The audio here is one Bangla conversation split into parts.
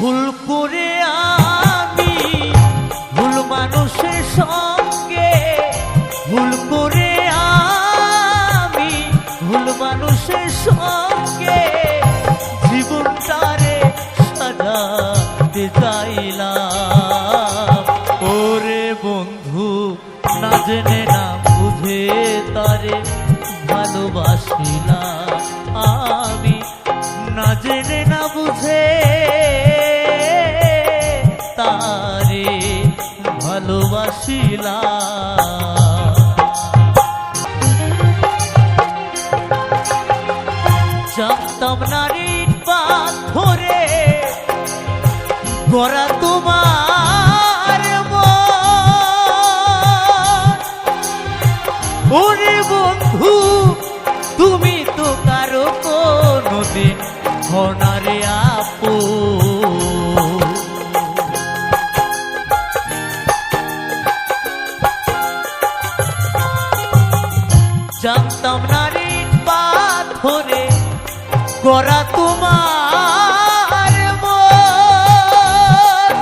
ভুল করে আমি ভুল মানুষের সঙ্গে, ভুল করে আমি ভুল মানুষের সঙ্গে জীবনটারে সাজাতে চাইলাম। ওরে বন্ধু না জেনে না বুঝে তারে ভালোবাসিলাম, আমি না জেনে না বুঝে তারে ভালোবাসিলাম। জানতাম নারীর পাথরে গড়া তোমার মন, ওরে বন্ধু তুমি তো কারো কোনদিন হনারে আপন। জানতাম নারীর পাথরে গড়া তোমার মন,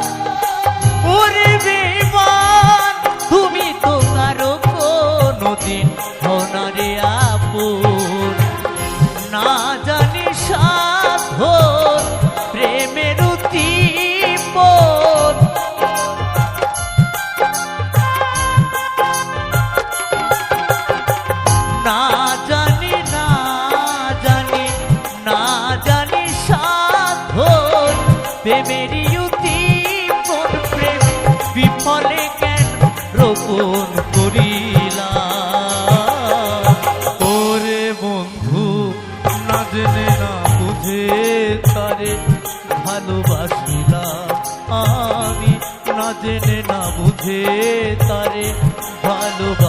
ওরে বেঈমান তুমি তো কারো কোনদিন হনারে আপন। না জানি সাধন প্রেমের উদ্দীপন, না জানি না জানি না জানি সাধন প্রেমেরই উদ্দীপন, প্রেম বিফলে কেন রোপণ করিলাম। ওরে বন্ধু না জেনে না বুঝে তারে ভালোবাসিলাম, আমি না জেনে না বুঝে তারে ভালোবাসিলাম।